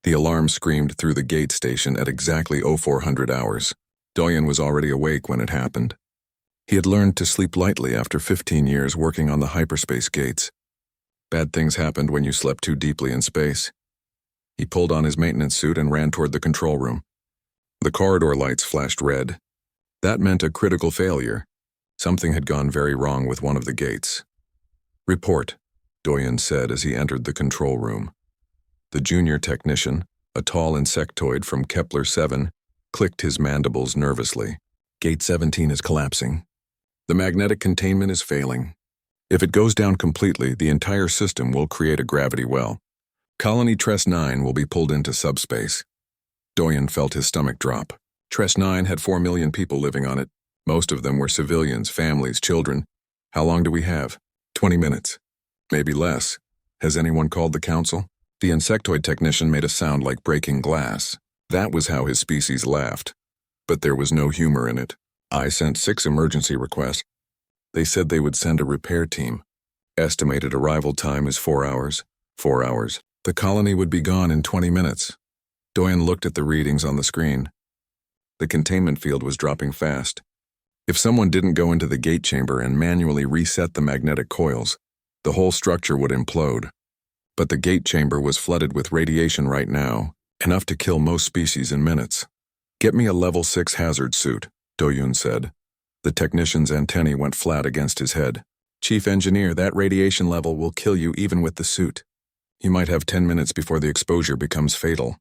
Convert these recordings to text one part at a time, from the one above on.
The alarm screamed through the gate station at exactly 0400 hours. Doyen was already awake when it happened. He had learned to sleep lightly after 15 years working on the hyperspace gates. Bad things happened when you slept too deeply in space. He pulled on his maintenance suit and ran toward the control room. The corridor lights flashed red. That meant a critical failure. Something had gone very wrong with one of the gates. "Report," Doyen said as he entered the control room. The junior technician, a tall insectoid from Kepler-7, clicked his mandibles nervously. "Gate 17 is collapsing. The magnetic containment is failing. If it goes down completely, the entire system will create a gravity well. Colony Tres-9 will be pulled into subspace." Doyen felt his stomach drop. Tres-9 had 4 million people living on it. Most of them were civilians, families, children. "How long do we have?" 20 minutes. "Maybe less. Has anyone called the council?" The insectoid technician made a sound like breaking glass. That was how his species laughed. But there was no humor in it. "I sent 6 emergency requests. They said they would send a repair team. Estimated arrival time is 4 hours. 4 hours. The colony would be gone in 20 minutes." Doyen looked at the readings on the screen. The containment field was dropping fast. If someone didn't go into the gate chamber and manually reset the magnetic coils, the whole structure would implode. But the gate chamber was flooded with radiation right now, enough to kill most species in minutes. "Get me a level 6 hazard suit," Doyen said. The technician's antennae went flat against his head. "Chief Engineer, that radiation level will kill you even with the suit. You might have 10 minutes before the exposure becomes fatal."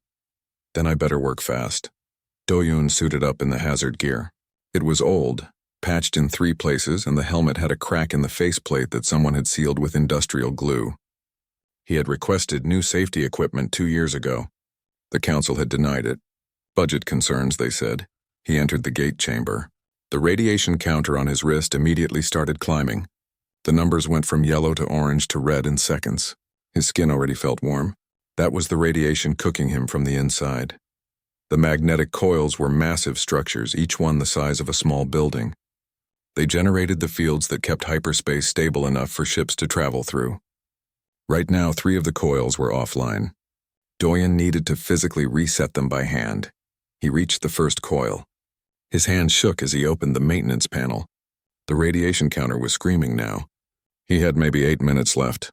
"Then I better work fast." Doyen suited up in the hazard gear. It was old, patched in 3 places, and the helmet had a crack in the faceplate that someone had sealed with industrial glue. He had requested new safety equipment 2 years ago. The council had denied it. Budget concerns, they said. He entered the gate chamber. The radiation counter on his wrist immediately started climbing. The numbers went from yellow to orange to red in seconds. His skin already felt warm. That was the radiation cooking him from the inside. The magnetic coils were massive structures, each one the size of a small building. They generated the fields that kept hyperspace stable enough for ships to travel through. Right now, 3 of the coils were offline. Doyen needed to physically reset them by hand. He reached the first coil. His hand shook as he opened the maintenance panel. The radiation counter was screaming now. He had maybe 8 minutes left.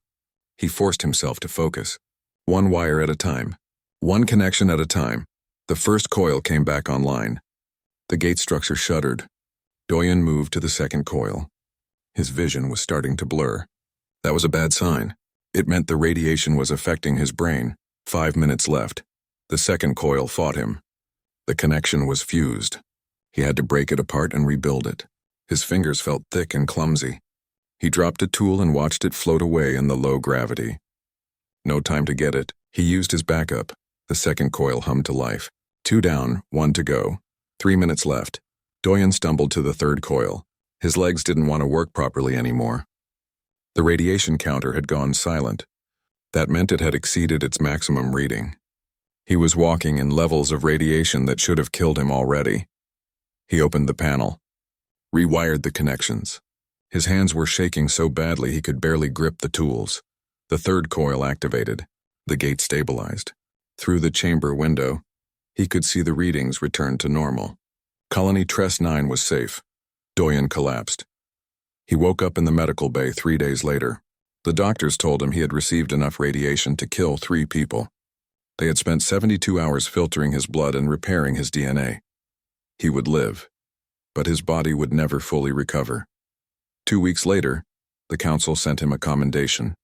He forced himself to focus. 1 wire at a time. 1 connection at a time. The first coil came back online. The gate structure shuddered. Doyen moved to the second coil. His vision was starting to blur. That was a bad sign. It meant the radiation was affecting his brain. 5 minutes left. The second coil fought him. The connection was fused. He had to break it apart and rebuild it. His fingers felt thick and clumsy. He dropped a tool and watched it float away in the low gravity. No time to get it. He used his backup. The second coil hummed to life. 2 down, 1 to go. 3 minutes left. Doyen stumbled to the third coil. His legs didn't want to work properly anymore. The radiation counter had gone silent. That meant it had exceeded its maximum reading. He was walking in levels of radiation that should have killed him already. He opened the panel. Rewired the connections. His hands were shaking so badly he could barely grip the tools. The third coil activated. The gate stabilized. Through the chamber window, he could see the readings return to normal. Colony Tres-9 was safe. Doyen collapsed. He woke up in the medical bay 3 days later. The doctors told him he had received enough radiation to kill 3 people. They had spent 72 hours filtering his blood and repairing his DNA. He would live, but his body would never fully recover. 2 weeks later, the council sent him a commendation.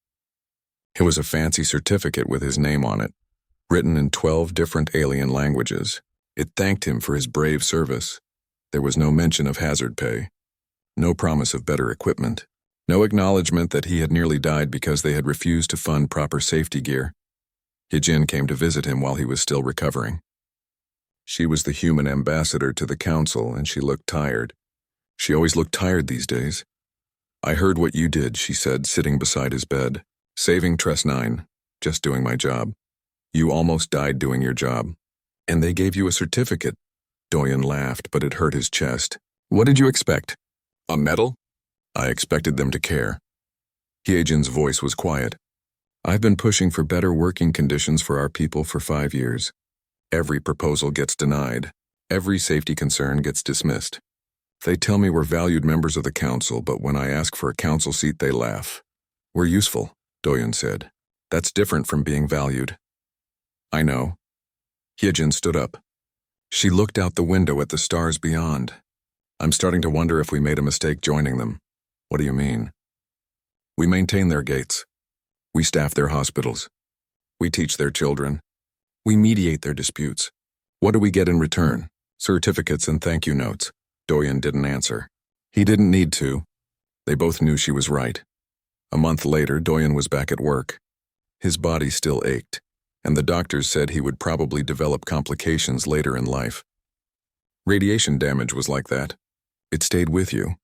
It was a fancy certificate with his name on it, written in 12 different alien languages. It thanked him for his brave service. There was no mention of hazard pay, no promise of better equipment, no acknowledgement that he had nearly died because they had refused to fund proper safety gear. Yijin came to visit him while he was still recovering. She was the human ambassador to the council, and she looked tired. She always looked tired these days. "I heard what you did," she said, sitting beside his bed. "Saving Tres-9, just doing my job. You almost died doing your job. And they gave you a certificate." Doyen laughed, but it hurt his chest. "What did you expect? A medal?" "I expected them to care." Hyejin's voice was quiet. I've been pushing for better working conditions for our people for 5 years. Every proposal gets denied. Every safety concern gets dismissed. They tell me we're valued members of the council, but when I ask for a council seat, they laugh. We're useful, Doyen said. That's different from being valued. I know. Hyejin stood up. She looked out the window at the stars beyond. I'm starting to wonder if we made a mistake joining them. What do you mean? We maintain their gates. We staff their hospitals. We teach their children. We mediate their disputes. What do we get in return? Certificates and thank you notes. Doyen didn't answer. He didn't need to. They both knew she was right. A month later, Doyen was back at work. His body still ached, and the doctors said he would probably develop complications later in life. Radiation damage was like that. It stayed with you.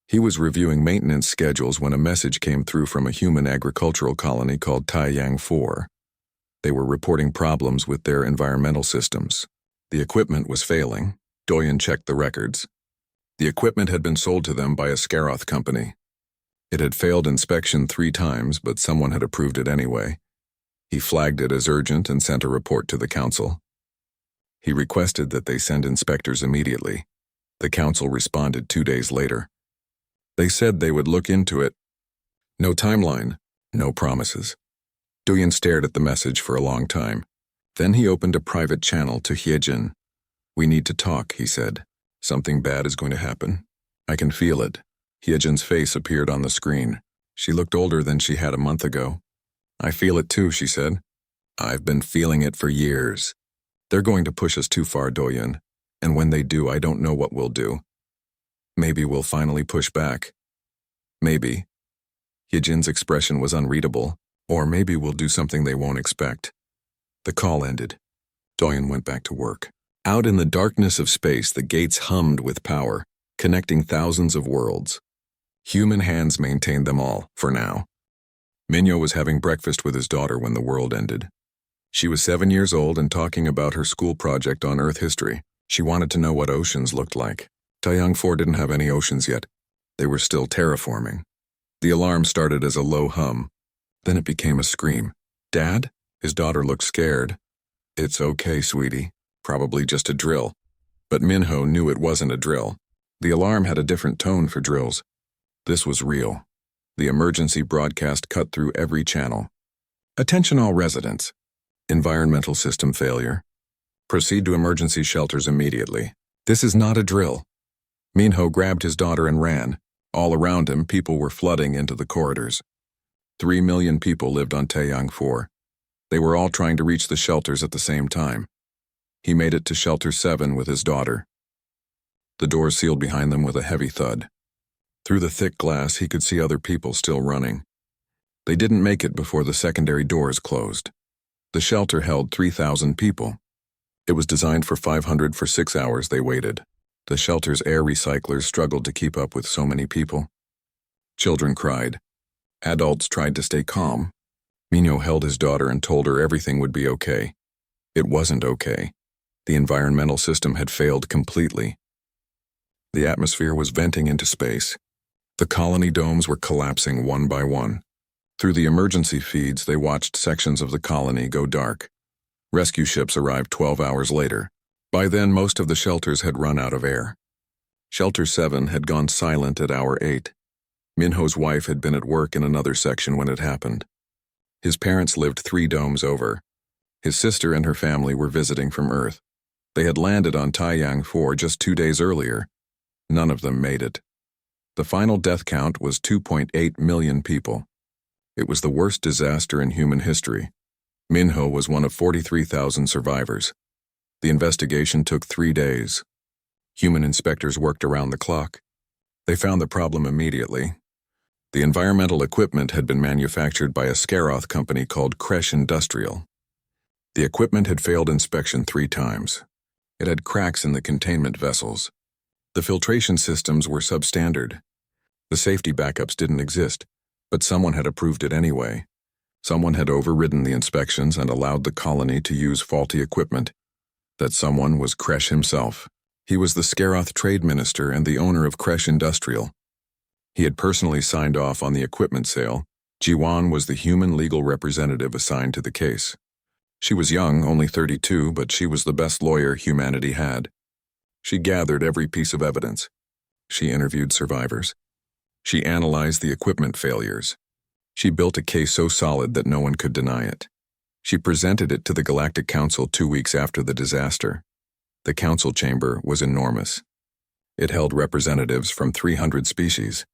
He was reviewing maintenance schedules when a message came through from a human agricultural colony called Taiyang 4. They were reporting problems with their environmental systems. The equipment was failing. Doyen checked the records. The equipment had been sold to them by a Scaroth company. It had failed inspection 3 times, but someone had approved it anyway. He flagged it as urgent and sent a report to the council. He requested that they send inspectors immediately. The council responded 2 days later. They said they would look into it. No timeline, no promises. Doyen stared at the message for a long time. Then he opened a private channel to Hyejin. We need to talk, he said. Something bad is going to happen. I can feel it. Hyejin's face appeared on the screen. She looked older than she had a month ago. I feel it too, she said. I've been feeling it for years. They're going to push us too far, Doyen. And when they do, I don't know what we'll do. Maybe we'll finally push back. Maybe. Hyejin's expression was unreadable. Or maybe we'll do something they won't expect. The call ended. Doyen went back to work. Out in the darkness of space, the gates hummed with power, connecting thousands of worlds. Human hands maintained them all, for now. Minho was having breakfast with his daughter when the world ended. She was 7 years old and talking about her school project on Earth history. She wanted to know what oceans looked like. Taiyang 4 didn't have any oceans yet. They were still terraforming. The alarm started as a low hum. Then it became a scream. Dad? His daughter looked scared. It's okay, sweetie. Probably just a drill. But Minho knew it wasn't a drill. The alarm had a different tone for drills. This was real. The emergency broadcast cut through every channel. Attention all residents. Environmental system failure. Proceed to emergency shelters immediately. This is not a drill. Minho grabbed his daughter and ran. All around him, people were flooding into the corridors. 3 million people lived on Taiyang 4. They were all trying to reach the shelters at the same time. He made it to Shelter 7 with his daughter. The doors sealed behind them with a heavy thud. Through the thick glass, he could see other people still running. They didn't make it before the secondary doors closed. The shelter held 3,000 people. It was designed for 500. For 6 hours they waited. The shelter's air recyclers struggled to keep up with so many people. Children cried. Adults tried to stay calm. Minho held his daughter and told her everything would be okay. It wasn't okay. The environmental system had failed completely. The atmosphere was venting into space. The colony domes were collapsing one by one. Through the emergency feeds, they watched sections of the colony go dark. Rescue ships arrived 12 hours later. By then, most of the shelters had run out of air. Shelter 7 had gone silent at hour 8. Minho's wife had been at work in another section when it happened. His parents lived 3 domes over. His sister and her family were visiting from Earth. They had landed on Taiyang 4 just 2 days earlier. None of them made it. The final death count was 2.8 million people. It was the worst disaster in human history. Minho was one of 43,000 survivors. The investigation took 3 days. Human inspectors worked around the clock. They found the problem immediately. The environmental equipment had been manufactured by a Scaroth company called Kresh Industrial. The equipment had failed inspection 3 times. It had cracks in the containment vessels. The filtration systems were substandard. The safety backups didn't exist, but someone had approved it anyway. Someone had overridden the inspections and allowed the colony to use faulty equipment. That someone was Kresh himself. He was the Scaroth trade minister and the owner of Kresh Industrial. He had personally signed off on the equipment sale, Jiwan was the human legal representative assigned to the case. She was young, only 32, but she was the best lawyer humanity had. She gathered every piece of evidence. She interviewed survivors. She analyzed the equipment failures. She built a case so solid that no one could deny it. She presented it to the Galactic Council 2 weeks after the disaster. The council chamber was enormous. It held representatives from 300 species.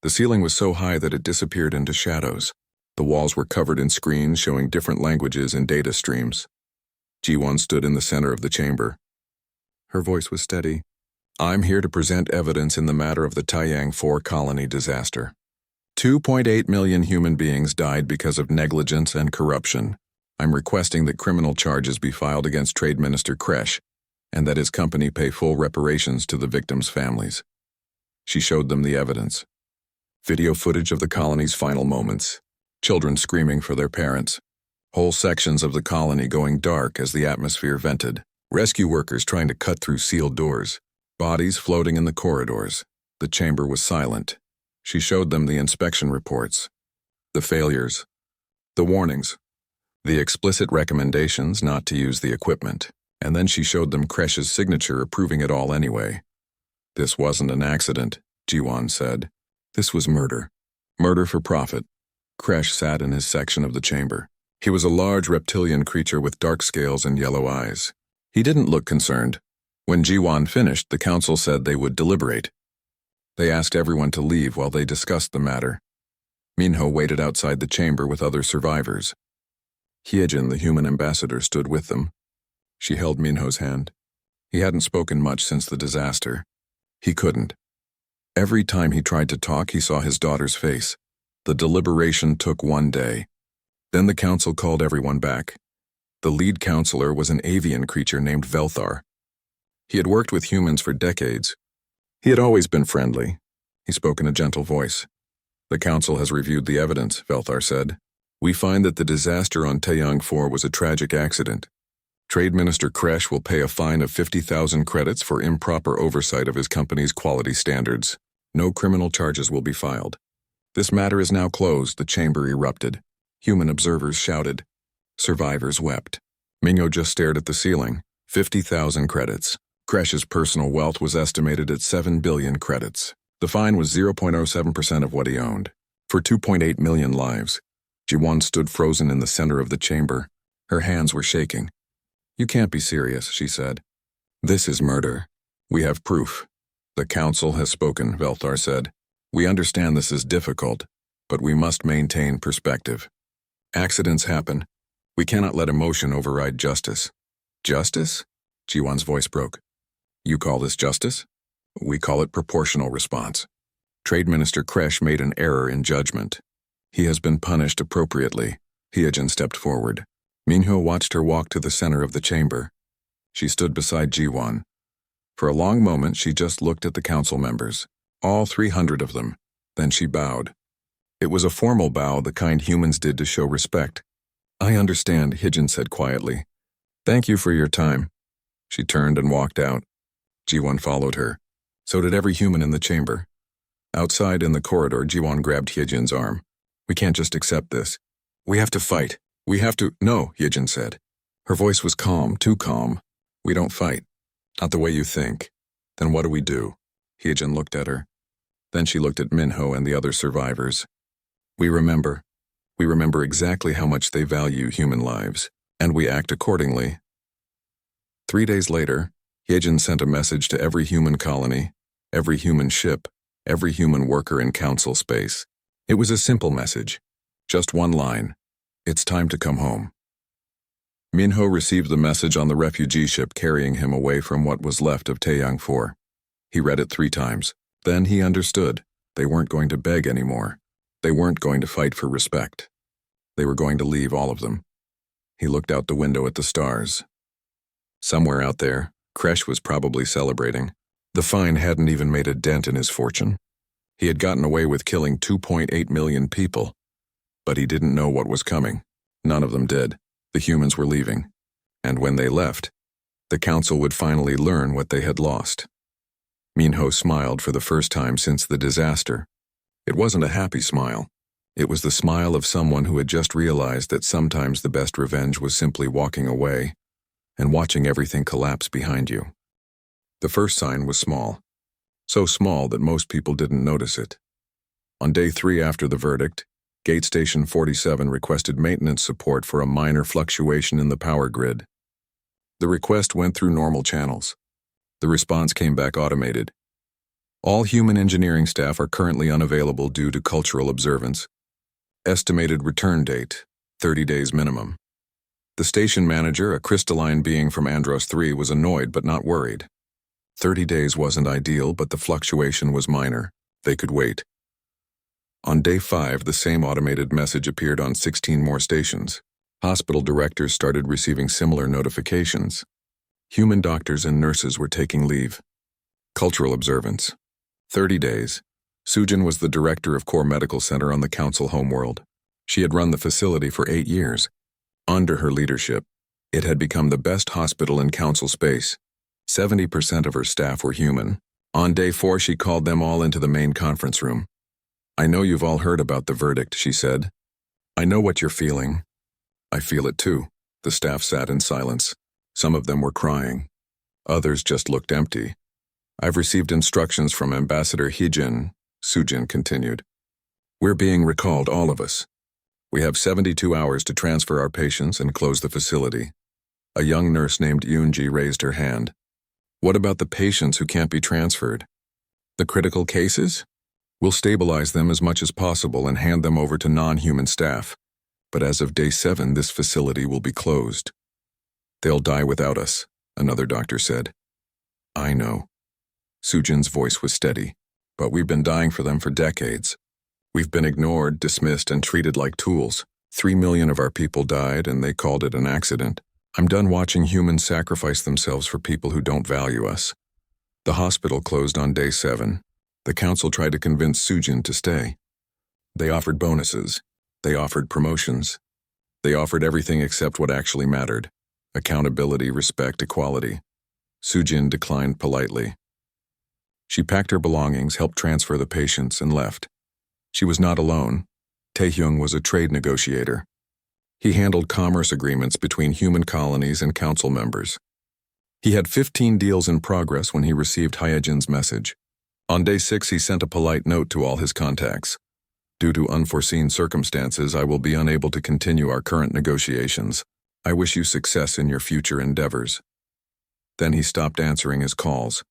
The ceiling was so high that it disappeared into shadows. The walls were covered in screens showing different languages and data streams. Jiwan stood in the center of the chamber. Her voice was steady. I'm here to present evidence in the matter of the Taiyang 4 colony disaster. 2.8 million human beings died because of negligence and corruption. I'm requesting that criminal charges be filed against Trade Minister Kresh, and that his company pay full reparations to the victims' families. She showed them the evidence. Video footage of the colony's final moments. Children screaming for their parents. Whole sections of the colony going dark as the atmosphere vented. Rescue workers trying to cut through sealed doors. Bodies floating in the corridors. The chamber was silent. She showed them the inspection reports. The failures. The warnings. The explicit recommendations not to use the equipment. And then she showed them Kresh's signature approving it all anyway. This wasn't an accident, Jiwan said. This was murder. Murder for profit. Kresh sat in his section of the chamber. He was a large reptilian creature with dark scales and yellow eyes. He didn't look concerned. When Jiwan finished, the council said they would deliberate. They asked everyone to leave while they discussed the matter. Minho waited outside the chamber with other survivors. Hyejin, the human ambassador, stood with them. She held Minho's hand. He hadn't spoken much since the disaster. He couldn't. Every time he tried to talk, he saw his daughter's face. The deliberation took 1 day. Then the council called everyone back. The lead counselor was an avian creature named Velthar. He had worked with humans for decades. He had always been friendly. He spoke in a gentle voice. The council has reviewed the evidence, Velthar said. We find that the disaster on Taiyang 4 was a tragic accident. Trade Minister Kresh will pay a fine of 50,000 credits for improper oversight of his company's quality standards. No criminal charges will be filed. This matter is now closed, the chamber erupted. Human observers shouted. Survivors wept. Minho just stared at the ceiling. 50,000 credits. Kresh's personal wealth was estimated at 7 billion credits. The fine was 0.07% of what he owned. For 2.8 million lives. Jiwan stood frozen in the center of the chamber. Her hands were shaking. You can't be serious, she said. This is murder. We have proof. The council has spoken, Velthar said. We understand this is difficult, but we must maintain perspective. Accidents happen. We cannot let emotion override justice. Justice? Jiwan's voice broke. You call this justice? We call it proportional response. Trade Minister Kresh made an error in judgment. He has been punished appropriately. Hyejin stepped forward. Minho watched her walk to the center of the chamber. She stood beside Jiwan. For a long moment, she just looked at the council members, all 300 of them. Then she bowed. It was a formal bow, the kind humans did to show respect. I understand, Hyejin said quietly. Thank you for your time. She turned and walked out. Jiwan followed her. So did every human in the chamber. Outside in the corridor, Jiwan grabbed Hyejin's arm. We can't just accept this. We have to fight. We have to— No, Hyejin said. Her voice was calm, too calm. We don't fight. Not the way you think. Then what do we do? Hyejin looked at her. Then she looked at Minho and the other survivors. We remember. We remember exactly how much they value human lives, and we act accordingly. 3 days later, Hyejin sent a message to every human colony, every human ship, every human worker in council space. It was a simple message. Just one line. It's time to come home. Minho received the message on the refugee ship carrying him away from what was left of Taiyang 4. He read it 3 times. Then he understood. They weren't going to beg anymore. They weren't going to fight for respect. They were going to leave, all of them. He looked out the window at the stars. Somewhere out there, Kresh was probably celebrating. The fine hadn't even made a dent in his fortune. He had gotten away with killing 2.8 million people. But he didn't know what was coming. None of them did. The humans were leaving. And when they left, the council would finally learn what they had lost. Minho smiled for the first time since the disaster. It wasn't a happy smile. It was the smile of someone who had just realized that sometimes the best revenge was simply walking away and watching everything collapse behind you. The first sign was small, so small that most people didn't notice it. On day 3 after the verdict, Gate Station 47 requested maintenance support for a minor fluctuation in the power grid. The request went through normal channels. The response came back automated. All human engineering staff are currently unavailable due to cultural observance. Estimated return date, 30 days minimum. The station manager, a crystalline being from Andros 3, was annoyed but not worried. 30 days wasn't ideal, but the fluctuation was minor. They could wait. On day 5, the same automated message appeared on 16 more stations. Hospital directors started receiving similar notifications. Human doctors and nurses were taking leave. Cultural observance. 30 days. Sujin was the director of Core Medical Center on the Council homeworld. She had run the facility for 8 years. Under her leadership, it had become the best hospital in Council space. 70% of her staff were human. On day 4, she called them all into the main conference room. "I know you've all heard about the verdict," she said. "I know what you're feeling. I feel it too." The staff sat in silence. Some of them were crying. Others just looked empty. "I've received instructions from Ambassador Hijin," Sujin continued. "We're being recalled, all of us. We have 72 hours to transfer our patients and close the facility." A young nurse named Yoonji raised her hand. "What about the patients who can't be transferred? The critical cases? We'll stabilize them as much as possible and hand them over to non-human staff. But as of day 7, this facility will be closed." "They'll die without us," another doctor said. "I know." Sujin's voice was steady. "But we've been dying for them for decades. We've been ignored, dismissed, and treated like tools. 3 million of our people died, and they called it an accident. I'm done watching humans sacrifice themselves for people who don't value us." The hospital closed on day 7. The council tried to convince Sujin to stay. They offered bonuses. They offered promotions. They offered everything except what actually mattered: accountability, respect, equality. Sujin declined politely. She packed her belongings, helped transfer the patients, and left. She was not alone. Taehyung was a trade negotiator. He handled commerce agreements between human colonies and council members. He had 15 deals in progress when he received Hyejin's message. On day 6, he sent a polite note to all his contacts. "Due to unforeseen circumstances, I will be unable to continue our current negotiations. I wish you success in your future endeavors." Then he stopped answering his calls.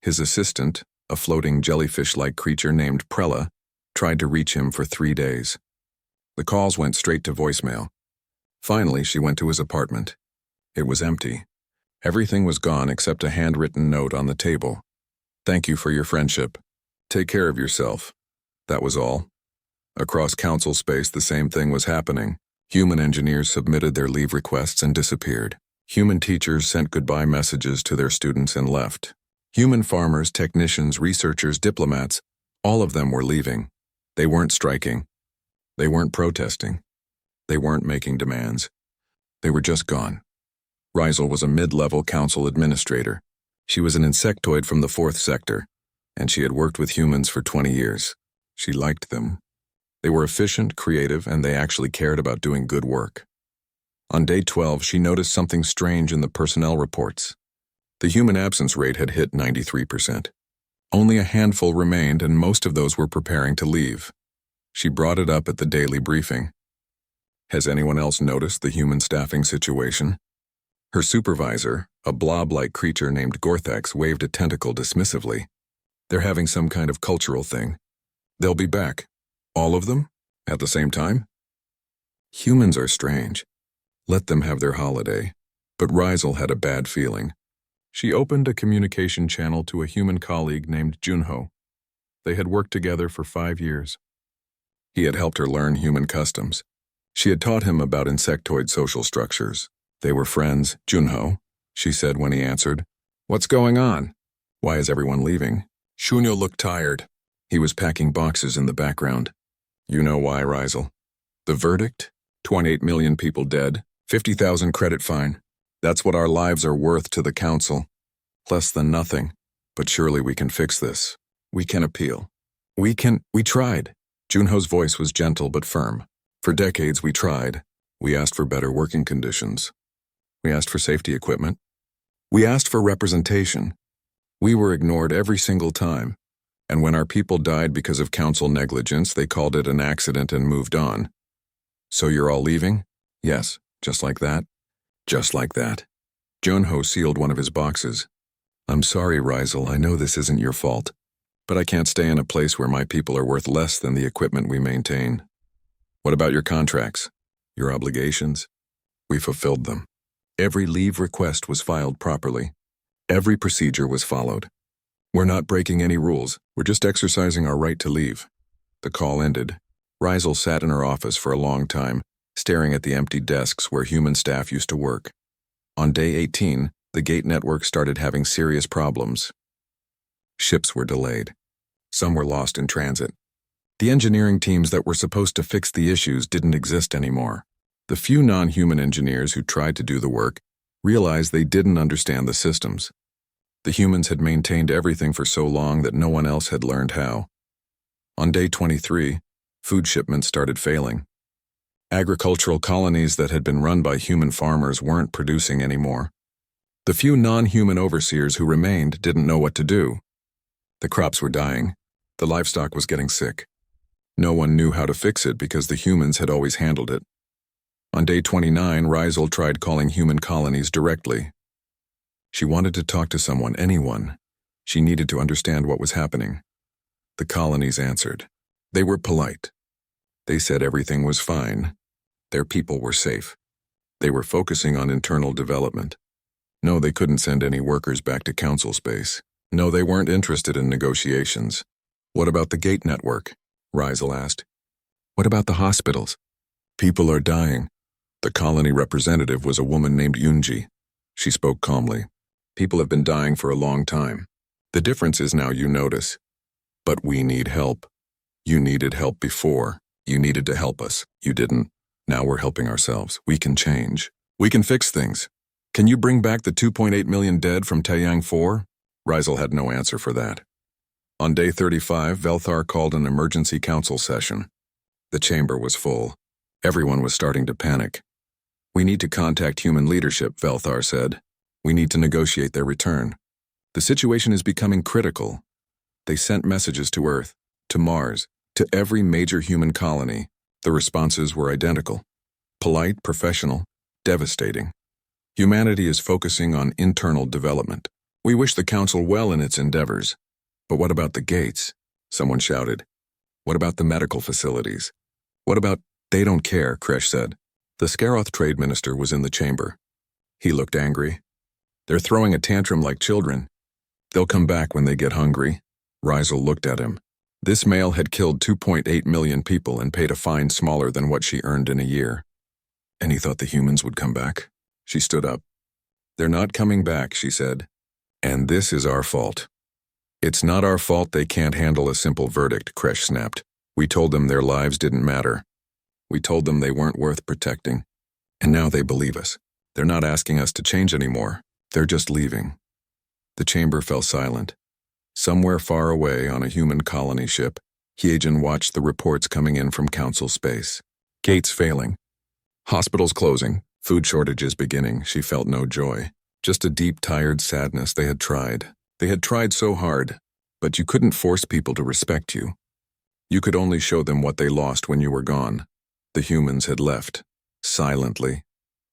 His assistant, a floating jellyfish-like creature named Prella, tried to reach him for 3 days. The calls went straight to voicemail. Finally, she went to his apartment. It was empty. Everything was gone except a handwritten note on the table. "Thank you for your friendship. Take care of yourself." That was all. Across council space, the same thing was happening. Human engineers submitted their leave requests and disappeared. Human teachers sent goodbye messages to their students and left. Human farmers, technicians, researchers, diplomats, all of them were leaving. They weren't striking. They weren't protesting. They weren't making demands. They were just gone. Rizel was a mid-level council administrator. She was an insectoid from the 4th sector, and she had worked with humans for 20 years. She liked them. They were efficient, creative, and they actually cared about doing good work. On day 12, she noticed something strange in the personnel reports. The human absence rate had hit 93%. Only a handful remained, and most of those were preparing to leave. She brought it up at the daily briefing. "Has anyone else noticed the human staffing situation?" Her supervisor, a blob-like creature named Gorthax, waved a tentacle dismissively. "They're having some kind of cultural thing. They'll be back. All of them? At the same time?" Humans are strange. Let them have their holiday. But Rizel had a bad feeling. She opened a communication channel to a human colleague named Junho. They had worked together for 5 years. He had helped her learn human customs. She had taught him about insectoid social structures. They were friends. "Junho," she said when he answered. "What's going on? Why is everyone leaving?" Shunyo looked tired. He was packing boxes in the background. "You know why, Rizel. The verdict? 28 million people dead, 50,000 credit fine. That's what our lives are worth to the council. Less than nothing. But surely we can fix this. We can appeal. We tried." Junho's voice was gentle but firm. For decades we tried. We asked for better working conditions. We asked for safety equipment. We asked for representation. We were ignored every single time. And when our people died because of council negligence, they called it an accident and moved on. So you're all leaving? Yes, just like that. Just like that. Junho sealed one of his boxes. I'm sorry, Rizal, I know this isn't your fault. But I can't stay in a place where my people are worth less than the equipment we maintain. What about your contracts? Your obligations? We fulfilled them. Every leave request was filed properly. Every procedure was followed. We're not breaking any rules. We're just exercising our right to leave. The call ended. Rizal sat in her office for a long time, staring at the empty desks where human staff used to work. On day 18, the gate network started having serious problems. Ships were delayed. Some were lost in transit. The engineering teams that were supposed to fix the issues didn't exist anymore. The few non-human engineers who tried to do the work realized they didn't understand the systems. The humans had maintained everything for so long that no one else had learned how. On day 23, food shipments started failing. Agricultural colonies that had been run by human farmers weren't producing anymore. The few non-human overseers who remained didn't know what to do. The crops were dying. The livestock was getting sick. No one knew how to fix it because the humans had always handled it. On day 29, Rizal tried calling human colonies directly. She wanted to talk to someone, anyone. She needed to understand what was happening. The colonies answered. They were polite. They said everything was fine. Their people were safe. They were focusing on internal development. No, they couldn't send any workers back to council space. No, they weren't interested in negotiations. What about the gate network? Rizal asked. What about the hospitals? People are dying. The colony representative was a woman named Yunji. She spoke calmly. People have been dying for a long time. The difference is now you notice. But we need help. You needed help before. You needed to help us. You didn't. Now we're helping ourselves. We can change. We can fix things. Can you bring back the 2.8 million dead from Taeyang 4? Rizal had no answer for that. On day 35, Velthar called an emergency council session. The chamber was full. Everyone was starting to panic. We need to contact human leadership, Velthar said. We need to negotiate their return. The situation is becoming critical. They sent messages to Earth, to Mars, to every major human colony. The responses were identical. Polite, professional, devastating. Humanity is focusing on internal development. We wish the Council well in its endeavors. But what about the gates? Someone shouted. What about the medical facilities? What about... They don't care, Kresh said. The Scaroth trade minister was in the chamber. He looked angry. They're throwing a tantrum like children. They'll come back when they get hungry. Rizal looked at him. This male had killed 2.8 million people and paid a fine smaller than what she earned in a year. And he thought the humans would come back. She stood up. They're not coming back, she said. And this is our fault. It's not our fault they can't handle a simple verdict, Kresh snapped. We told them their lives didn't matter. We told them they weren't worth protecting. And now they believe us. They're not asking us to change anymore. They're just leaving. The chamber fell silent. Somewhere far away on a human colony ship, Hyejin watched the reports coming in from council space. Gates failing. Hospitals closing. Food shortages beginning. She felt no joy. Just a deep, tired sadness. They had tried. They had tried so hard. But you couldn't force people to respect you. You could only show them what they lost when you were gone. The humans had left. Silently.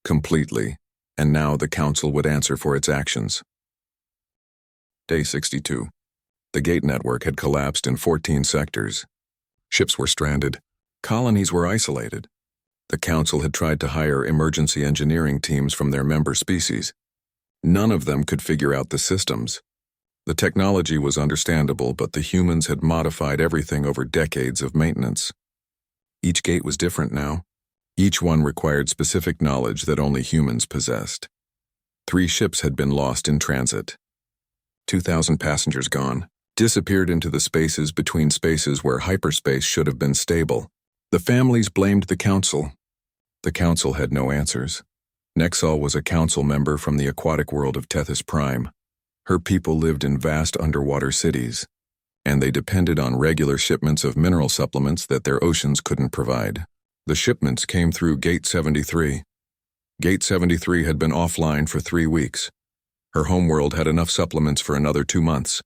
Completely. And now the council would answer for its actions. Day 62. The gate network had collapsed in 14 sectors. Ships were stranded. Colonies were isolated. The council had tried to hire emergency engineering teams from their member species. None of them could figure out the systems. The technology was understandable, but the humans had modified everything over decades of maintenance. Each gate was different now. Each one required specific knowledge that only humans possessed. 3 ships had been lost in transit. 2,000 passengers gone, disappeared into the spaces between spaces where hyperspace should have been stable. The families blamed the council. The council had no answers. Nexal was a council member from the aquatic world of Tethys Prime. Her people lived in vast underwater cities. and they depended on regular shipments of mineral supplements that their oceans couldn't provide. The shipments came through Gate 73. Gate 73 had been offline for 3 weeks. Her homeworld had enough supplements for another 2 months.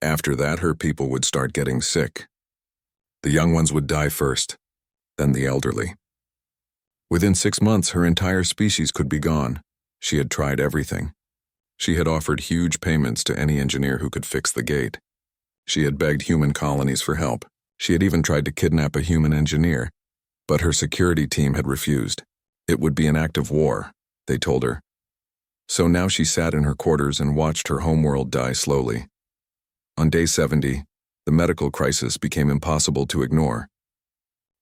After that, her people would start getting sick. The young ones would die first, then the elderly. Within 6 months, her entire species could be gone. She had tried everything. She had offered huge payments to any engineer who could fix the gate. She had begged human colonies for help. She had even tried to kidnap a human engineer, but her security team had refused. It would be an act of war, they told her. So now she sat in her quarters and watched her homeworld die slowly. On day 70, the medical crisis became impossible to ignore.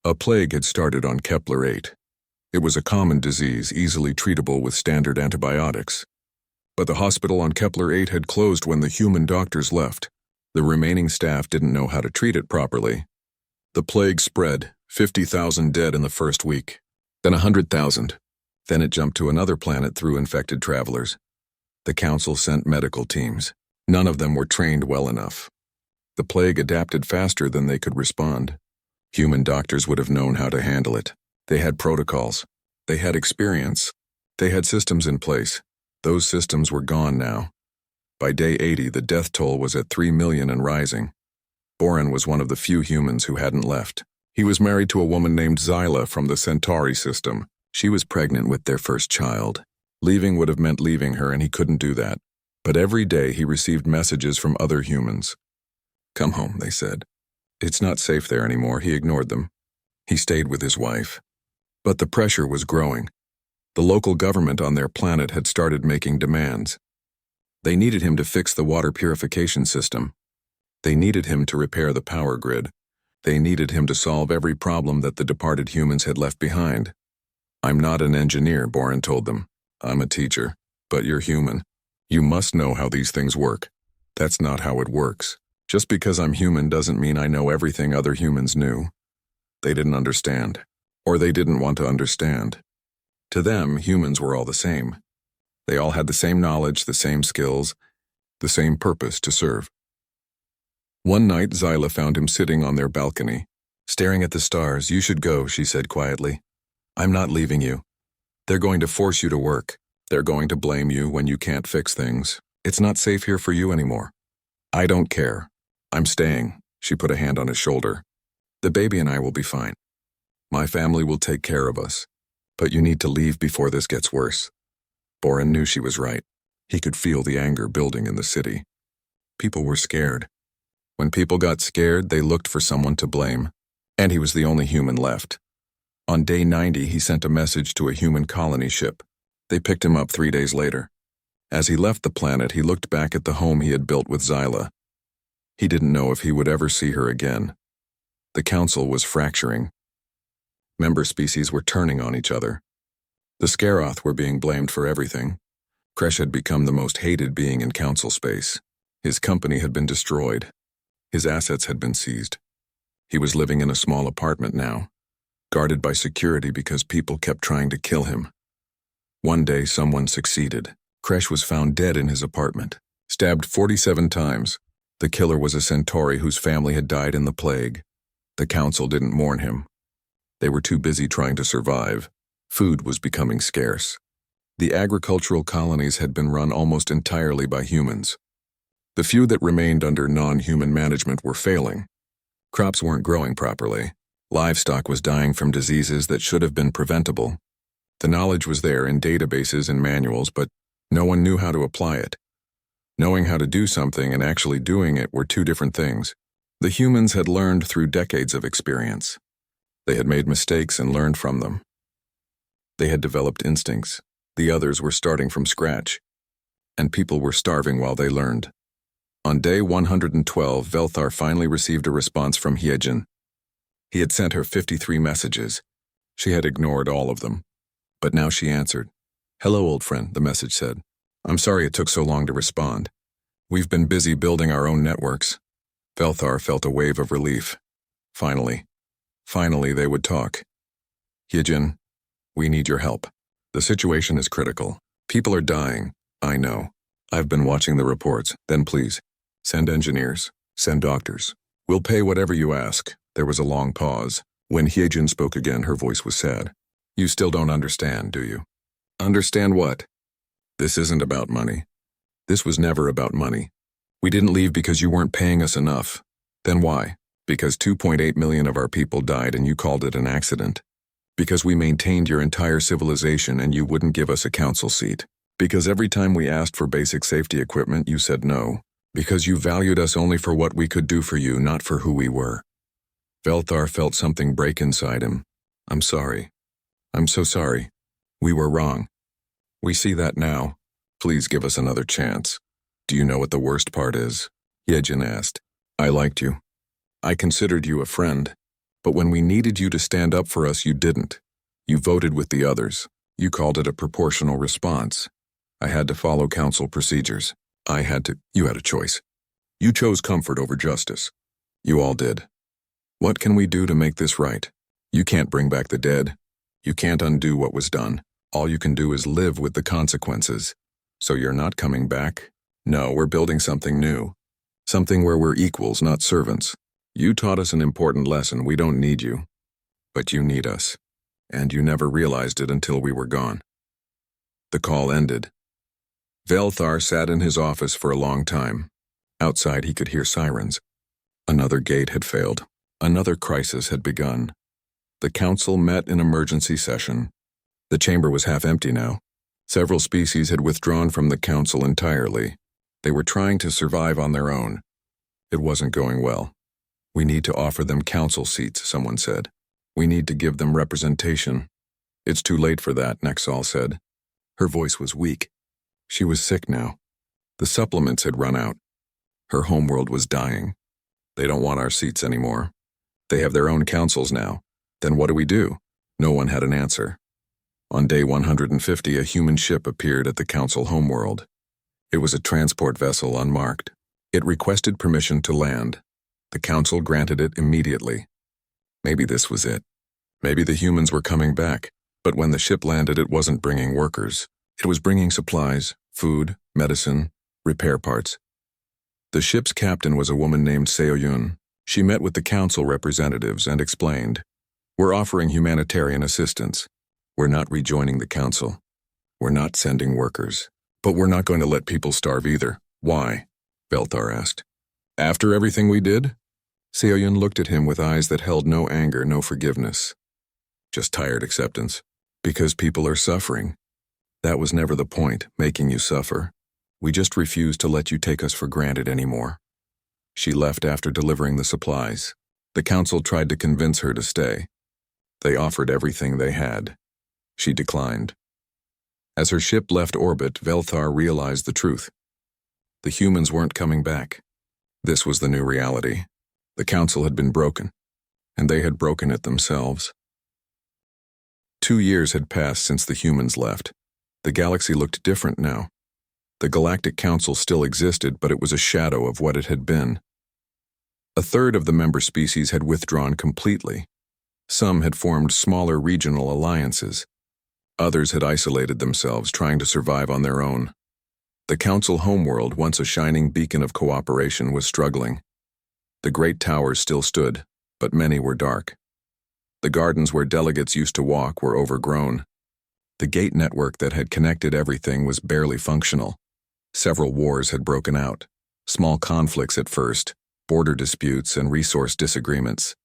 A plague had started on Kepler 8. It was a common disease, easily treatable with standard antibiotics. But the hospital on Kepler 8 had closed when the human doctors left. The remaining staff didn't know how to treat it properly. The plague spread, 50,000 dead in the first week, then 100,000. Then it jumped to another planet through infected travelers. The council sent medical teams. None of them were trained well enough. The plague adapted faster than they could respond. Human doctors would have known how to handle it. They had protocols. They had experience. They had systems in place. Those systems were gone now. By day 80, the death toll was at 3 million and rising. Boran was one of the few humans who hadn't left. He was married to a woman named Zyla from the Centauri system. She was pregnant with their first child. Leaving would have meant leaving her, and he couldn't do that. But every day he received messages from other humans. "Come home," they said. "It's not safe there anymore." He ignored them. He stayed with his wife. But the pressure was growing. The local government on their planet had started making demands. They needed him to fix the water purification system. They needed him to repair the power grid. They needed him to solve every problem that the departed humans had left behind. "I'm not an engineer," Boran told them. "I'm a teacher. But you're human. You must know how these things work. That's not how it works. Just because I'm human doesn't mean I know everything other humans knew." They didn't understand. Or they didn't want to understand. To them, humans were all the same. They all had the same knowledge, the same skills, the same purpose to serve. One night, Zyla found him sitting on their balcony, staring at the stars. "You should go," she said quietly. "I'm not leaving you. They're going to force you to work. They're going to blame you when you can't fix things. It's not safe here for you anymore. I don't care. I'm staying." She put a hand on his shoulder. "The baby and I will be fine. My family will take care of us. But you need to leave before this gets worse." Boran knew she was right. He could feel the anger building in the city. People were scared. When people got scared, they looked for someone to blame. And he was the only human left. On day 90, he sent a message to a human colony ship. They picked him up 3 days later. As he left the planet, he looked back at the home he had built with Zyla. He didn't know if he would ever see her again. The council was fracturing. Member species were turning on each other. The Scaroth were being blamed for everything. Kresh had become the most hated being in council space. His company had been destroyed. His assets had been seized. He was living in a small apartment now, guarded by security because people kept trying to kill him. One day, someone succeeded. Kresh was found dead in his apartment, stabbed 47 times. The killer was a Centauri whose family had died in the plague. The council didn't mourn him. They were too busy trying to survive. Food was becoming scarce. The agricultural colonies had been run almost entirely by humans. The few that remained under non-human management were failing. Crops weren't growing properly. Livestock was dying from diseases that should have been preventable. The knowledge was there in databases and manuals, but no one knew how to apply it. Knowing how to do something and actually doing it were two different things. The humans had learned through decades of experience. They had made mistakes and learned from them. They had developed instincts. The others were starting from scratch. And people were starving while they learned. On day 112, Velthar finally received a response from Hyejin. He had sent her 53 messages. She had ignored all of them. But now she answered. "Hello, old friend," the message said. "I'm sorry it took so long to respond. We've been busy building our own networks." Velthar felt a wave of relief. Finally they would talk. "Hyejin, we need your help. The situation is critical. People are dying. I know. I've been watching the reports. Then please, send engineers. Send doctors. We'll pay whatever you ask. There was a long pause. When Hyejin spoke again, her voice was sad. You still don't understand, do you? Understand what? This isn't about money. This was never about money. We didn't leave because you weren't paying us enough. Then why? Because 2.8 million of our people died and you called it an accident. Because we maintained your entire civilization and you wouldn't give us a council seat. Because every time we asked for basic safety equipment, you said no. Because you valued us only for what we could do for you, not for who we were. Velthar felt something break inside him. I'm sorry. I'm so sorry. We were wrong. We see that now. Please give us another chance. Do you know what the worst part is? Hyejin asked. I liked you. I considered you a friend. But when we needed you to stand up for us, you didn't. You voted with the others. You called it a proportional response. I had to follow council procedures. You had a choice. You chose comfort over justice. You all did. What can we do to make this right? You can't bring back the dead. You can't undo what was done. All you can do is live with the consequences. So you're not coming back? No, we're building something new. Something where we're equals, not servants. You taught us an important lesson. We don't need you. But you need us. And you never realized it until we were gone. The call ended. Velthar sat in his office for a long time. Outside he could hear sirens. Another gate had failed. Another crisis had begun. The council met in emergency session. The chamber was half empty now. Several species had withdrawn from the council entirely. They were trying to survive on their own. It wasn't going well. We need to offer them council seats, someone said. We need to give them representation. It's too late for that, Nexal said. Her voice was weak. She was sick now. The supplements had run out. Her homeworld was dying. They don't want our seats anymore. They have their own councils now. Then what do we do? No one had an answer. On day 150, a human ship appeared at the council homeworld. It was a transport vessel unmarked. It requested permission to land. The council granted it immediately. Maybe this was it. Maybe the humans were coming back, but when the ship landed, it wasn't bringing workers. It was bringing supplies, food, medicine, repair parts. The ship's captain was a woman named Seo-yun. She met with the council representatives and explained, "We're offering humanitarian assistance. We're not rejoining the council. We're not sending workers. But we're not going to let people starve either." "Why?" Velthar asked. "After everything we did?" Seo-yun looked at him with eyes that held no anger, no forgiveness. Just tired acceptance. Because people are suffering. That was never the point, making you suffer. We just refused to let you take us for granted anymore. She left after delivering the supplies. The council tried to convince her to stay. They offered everything they had. She declined. As her ship left orbit, Velthar realized the truth. The humans weren't coming back. This was the new reality. The council had been broken, and they had broken it themselves. 2 years had passed since the humans left. The galaxy looked different now. The Galactic Council still existed, but it was a shadow of what it had been. A third of the member species had withdrawn completely. Some had formed smaller regional alliances. Others had isolated themselves, trying to survive on their own. The Council homeworld, once a shining beacon of cooperation, was struggling. The great towers still stood, but many were dark. The gardens where delegates used to walk were overgrown. The gate network that had connected everything was barely functional. Several wars had broken out. Small conflicts at first, border disputes and resource disagreements.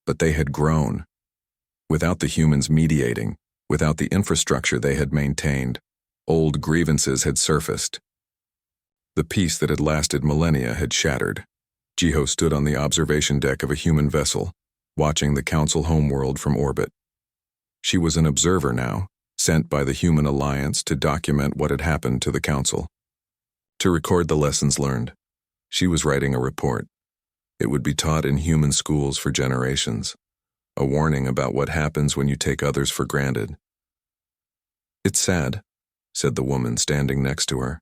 But they had grown. Without the humans mediating, without the infrastructure they had maintained, old grievances had surfaced. The peace that had lasted millennia had shattered. Jiho stood on the observation deck of a human vessel, watching the Council homeworld from orbit. She was an observer now, sent by the Human Alliance to document what had happened to the Council. To record the lessons learned. She was writing a report. It would be taught in human schools for generations. A warning about what happens when you take others for granted. "It's sad," said the woman standing next to her.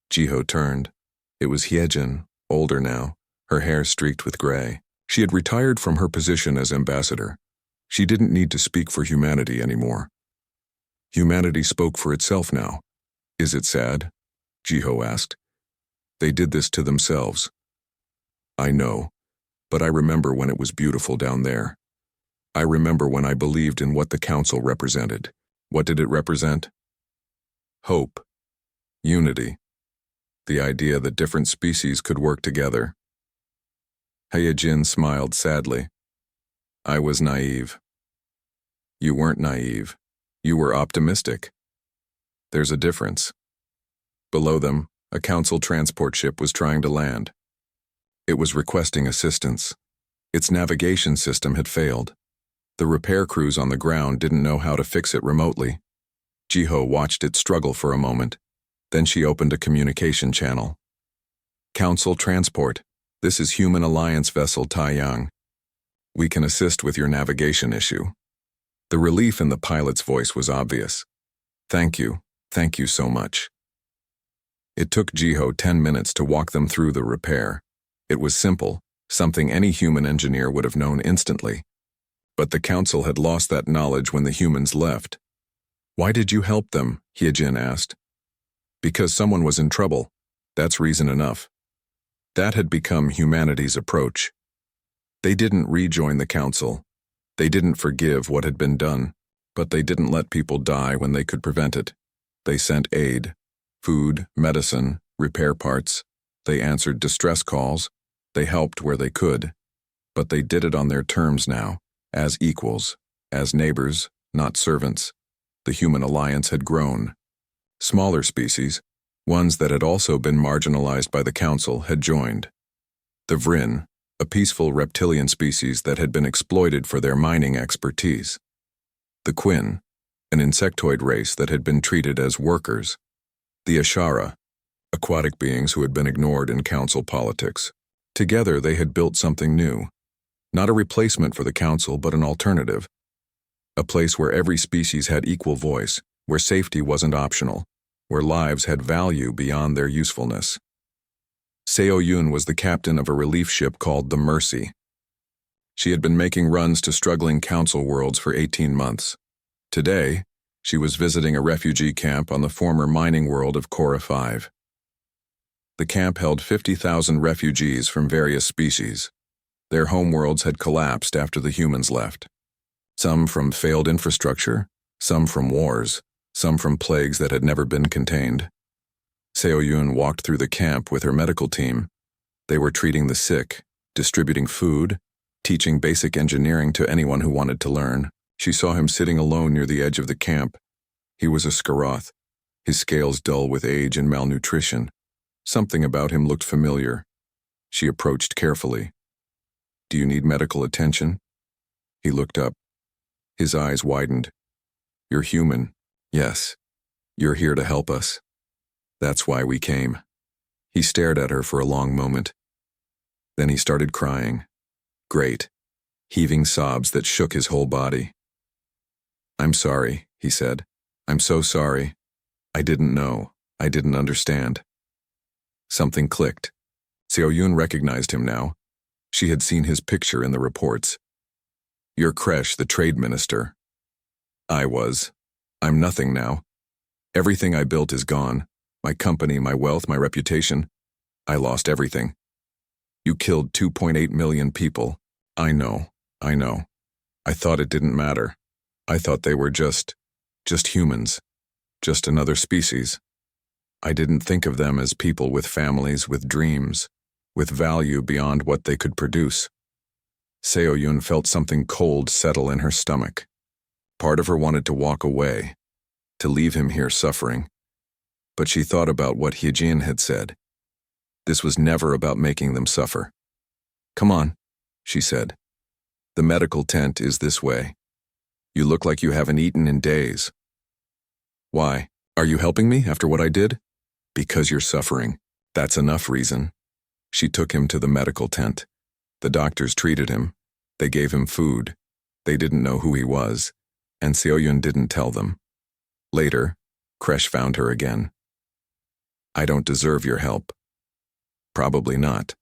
Jiho turned. It was Hyejin, older now, her hair streaked with gray. She had retired from her position as ambassador. She didn't need to speak for humanity anymore. Humanity spoke for itself now. "Is it sad?" Jiho asked. "They did this to themselves. I know, but I remember when it was beautiful down there. I remember when I believed in what the council represented. What did it represent? Hope. Unity. The idea that different species could work together. Hyejin smiled sadly. I was naive. You weren't naive. You were optimistic. There's a difference. Below them, a council transport ship was trying to land. It was requesting assistance. Its navigation system had failed. The repair crews on the ground didn't know how to fix it remotely. Jiho watched it struggle for a moment. Then she opened a communication channel. Council Transport, this is Human Alliance Vessel Taiyang. We can assist with your navigation issue. The relief in the pilot's voice was obvious. Thank you so much. It took Jiho 10 minutes to walk them through the repair. It was simple, something any human engineer would have known instantly. But the council had lost that knowledge when the humans left. Why did you help them? Hyejin asked. Because someone was in trouble. That's reason enough. That had become humanity's approach. They didn't rejoin the council. They didn't forgive what had been done, but they didn't let people die when they could prevent it. They sent aid, food, medicine, repair parts. They answered distress calls. They helped where they could. But they did it on their terms now, as equals, as neighbors, not servants. The human alliance had grown. Smaller species, ones that had also been marginalized by the council, had joined. The Vrin, a peaceful reptilian species that had been exploited for their mining expertise. The Quinn, an insectoid race that had been treated as workers. The Ashara, aquatic beings who had been ignored in council politics. Together they had built something new. Not a replacement for the council, but an alternative. A place where every species had equal voice, where safety wasn't optional, where lives had value beyond their usefulness. Seo Yun was the captain of a relief ship called the Mercy. She had been making runs to struggling council worlds for 18 months. Today, she was visiting a refugee camp on the former mining world of Korra 5. The camp held 50,000 refugees from various species. Their homeworlds had collapsed after the humans left. Some from failed infrastructure, some from wars, some from plagues that had never been contained. Seo Yun walked through the camp with her medical team. They were treating the sick, distributing food, teaching basic engineering to anyone who wanted to learn. She saw him sitting alone near the edge of the camp. He was a Skaroth, his scales dull with age and malnutrition. Something about him looked familiar. She approached carefully. Do you need medical attention? He looked up. His eyes widened. You're human. Yes. You're here to help us. That's why we came. He stared at her for a long moment. Then he started crying. Great. Heaving sobs that shook his whole body. I'm sorry, he said. I'm so sorry. I didn't know. I didn't understand. Something clicked. Seo Yun recognized him now. She had seen his picture in the reports. You're Kresh, the trade minister. I'm nothing now. Everything I built is gone. My company, my wealth, my reputation. I lost everything. You killed 2.8 million people. I know. I thought it didn't matter. I thought they were just humans. Just another species. I didn't think of them as people with families, with dreams, with value beyond what they could produce. Seo Yun felt something cold settle in her stomach. Part of her wanted to walk away, to leave him here suffering. But she thought about what Hyejin had said. This was never about making them suffer. Come on, she said. The medical tent is this way. You look like you haven't eaten in days. Why? Are you helping me after what I did? Because you're suffering. That's enough reason. She took him to the medical tent. The doctors treated him. They gave him food. They didn't know who he was, and Seo Yun didn't tell them. Later, Kresh found her again. I don't deserve your help. Probably not.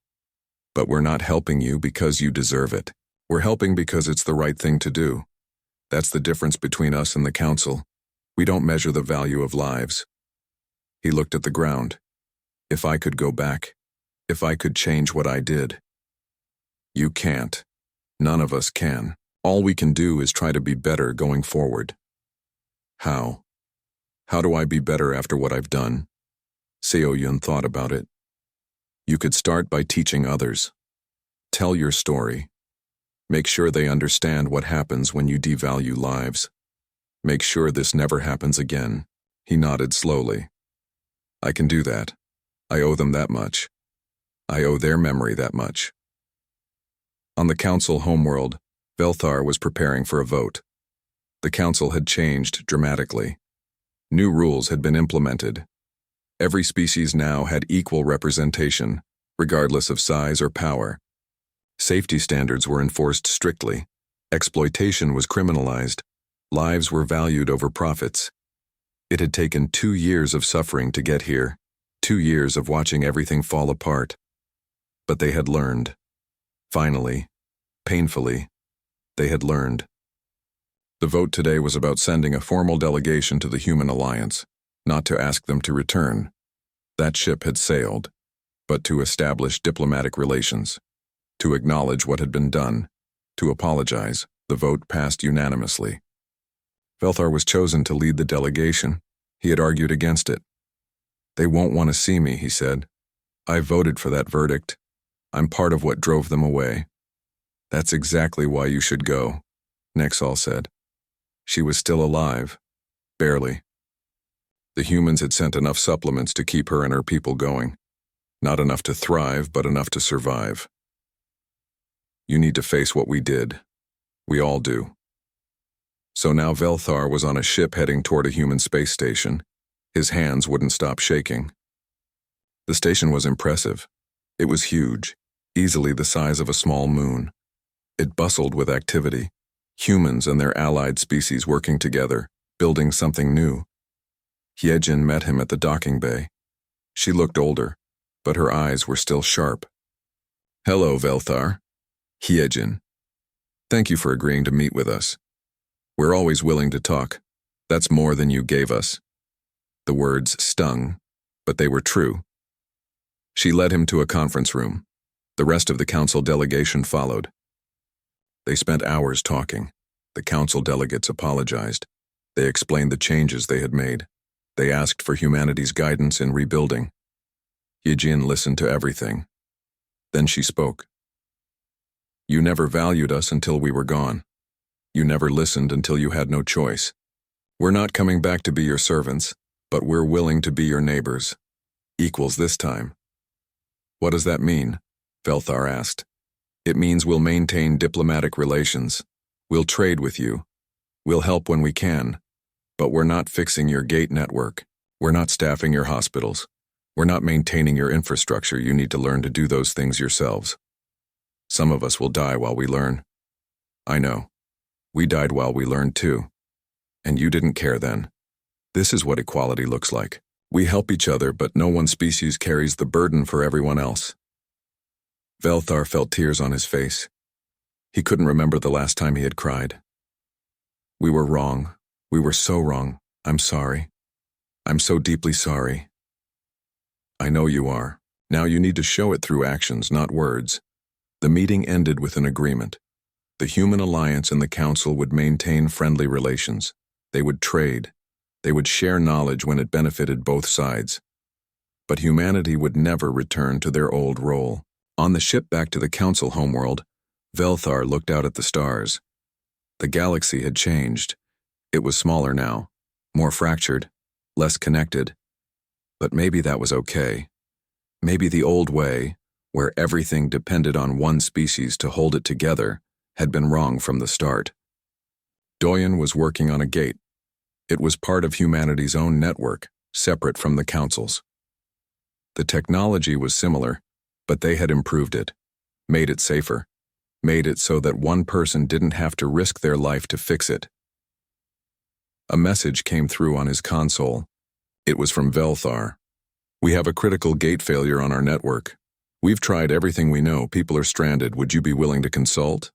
But we're not helping you because you deserve it. We're helping because it's the right thing to do. That's the difference between us and the council. We don't measure the value of lives. He looked at the ground. If I could go back, if I could change what I did, You can't. None of us can. All we can do is try to be better going forward. How? How do I be better after what I've done? Seo-yun thought about it. You could start by teaching others. Tell your story. Make sure they understand what happens when you devalue lives. Make sure this never happens again. He nodded slowly. I can do that. I owe them that much. I owe their memory that much. On the council homeworld, Velthar was preparing for a vote. The council had changed dramatically. New rules had been implemented. Every species now had equal representation, regardless of size or power. Safety standards were enforced strictly. Exploitation was criminalized. Lives were valued over profits. It had taken 2 years of suffering to get here, 2 years of watching everything fall apart. But they had learned. Finally, painfully, they had learned. The vote today was about sending a formal delegation to the Human Alliance, not to ask them to return. That ship had sailed, but to establish diplomatic relations, to acknowledge what had been done, to apologize. The vote passed unanimously. Velthar was chosen to lead the delegation. He had argued against it. They won't want to see me, he said. I voted for that verdict. I'm part of what drove them away. That's exactly why you should go, Nexal said. She was still alive. Barely. The humans had sent enough supplements to keep her and her people going. Not enough to thrive, but enough to survive. You need to face what we did. We all do. So now Velthar was on a ship heading toward a human space station. His hands wouldn't stop shaking. The station was impressive. It was huge, easily the size of a small moon. It bustled with activity, humans and their allied species working together, building something new. Hyejin met him at the docking bay. She looked older, but her eyes were still sharp. Hello, Velthar. Hyejin. Thank you for agreeing to meet with us. We're always willing to talk. That's more than you gave us. The words stung, but they were true. She led him to a conference room. The rest of the council delegation followed. They spent hours talking. The council delegates apologized. They explained the changes they had made. They asked for humanity's guidance in rebuilding. Hyejin listened to everything. Then she spoke. You never valued us until we were gone. You never listened until you had no choice. We're not coming back to be your servants, but we're willing to be your neighbors. Equals this time. What does that mean? Velthar asked. It means we'll maintain diplomatic relations. We'll trade with you. We'll help when we can. But we're not fixing your gate network. We're not staffing your hospitals. We're not maintaining your infrastructure. You need to learn to do those things yourselves. Some of us will die while we learn. I know. We died while we learned too. And you didn't care then. This is what equality looks like. We help each other, but no one species carries the burden for everyone else. Velthar felt tears on his face. He couldn't remember the last time he had cried. We were wrong. We were so wrong. I'm sorry. I'm so deeply sorry. I know you are. Now you need to show it through actions, not words. The meeting ended with an agreement. The Human Alliance and the Council would maintain friendly relations. They would trade. They would share knowledge when it benefited both sides. But humanity would never return to their old role. On the ship back to the Council homeworld, Velthar looked out at the stars. The galaxy had changed. It was smaller now, more fractured, less connected. But maybe that was okay. Maybe the old way, where everything depended on one species to hold it together, had been wrong from the start. Doyen was working on a gate. It was part of humanity's own network, separate from the Council's. The technology was similar, but they had improved it, made it safer, made it so that one person didn't have to risk their life to fix it. A message came through on his console. It was from Velthar. We have a critical gate failure on our network. We've tried everything we know. People are stranded. Would you be willing to consult?